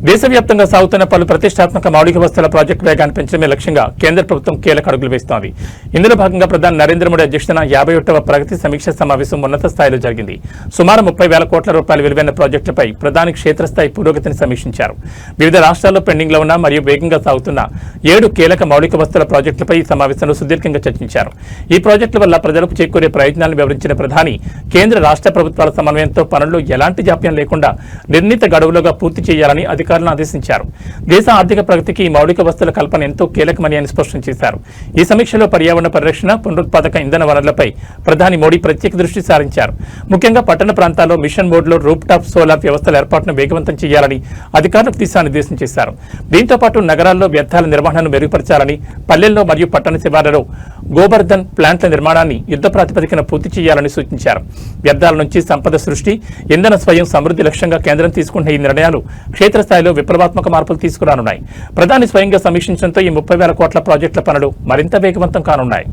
దేశవ్యాప్తంగా సాగుతున్న పలు ప్రతిష్టాత్మక మౌలిక వస్తువుల ప్రాజెక్టు వేగాన్ని పెంచడమే లక్ష్యంగా కేంద్ర ప్రభుత్వం కీలక అడుగులు వేస్తోంది. ఇందులో భాగంగా ప్రధాని నరేంద్ర మోడీ అధ్యక్షతన 51వ ప్రగతి సమీక్ష సమావేశం ఉన్నత స్థాయిలో జరిగింది. సుమారు 30,000 కోట్ల రూపాయల విలువైన ప్రాజెక్టులపై ప్రధాని క్షేత్రస్థాయి పురోగతిని సమీక్షించారు. వివిధ రాష్ట్రాల్లో పెండింగ్లో ఉన్న మరియు వేగంగా సాగుతున్న 7 కీలక మౌలిక వస్తువుల ప్రాజెక్టులపై ఈ సమావేశంలో సుదీర్ఘంగా చర్చించారు. ఈ ప్రాజెక్టుల వల్ల ప్రజలకు చేకూరే ప్రయోజనాలను వివరించిన ప్రధాని కేంద్ర రాష్ట్ర ప్రభుత్వాల సమన్వయంతో పనుల్లో ఎలాంటి జాప్యం లేకుండా నిర్ణీత గడువులుగా పూర్తి చేయాలని అధికారులను ఆదేశించారు. దేశ ఆర్థిక ప్రగతికి ఈ మౌలిక వస్తువుల కల్పన ఎంతో కీలకమని ఆయన స్పష్టం చేశారు. ఈ సమీక్షలో పర్యావరణ పరిరక్షణ, పునరుత్పాదక ఇంధన వనరులపై ప్రధాని మోడీ ప్రత్యేక దృష్టి సారించారు. ముఖ్యంగా పట్టణ ప్రాంతాల్లో మిషన్ మోడ్లో రూఫ్ టాప్ సోలార్ వ్యవస్థల ఏర్పాటును వేగవంతం చేయాలని అధికారులకు దిశానిర్దేశం చేశారు. దీంతో పాటు నగరాల్లో వ్యర్థాల నిర్వహణను మెరుగుపరచాలని, పల్లెల్లో మరియు పట్టణ శివార్లలో గోబర్ధన్ ప్లాంట్ల నిర్మాణాన్ని యుద్ధ ప్రాతిపదికన పూర్తి చేయాలని సూచించారు. వ్యర్థాల నుంచి సంపద సృష్టి, ఇంధన స్వయం సమృద్ధి లక్ష్యంగా కేంద్రం తీసుకున్న ఈ నిర్ణయాలు క్షేత్రస్థాయిలో విప్లవాత్మక మార్పులు తీసుకురానున్నాయి. ప్రధాని స్వయంగా సమీక్షించడంతో ఈ 30,000 కోట్ల ప్రాజెక్టుల పనులు మరింత వేగవంతం కానున్నాయి.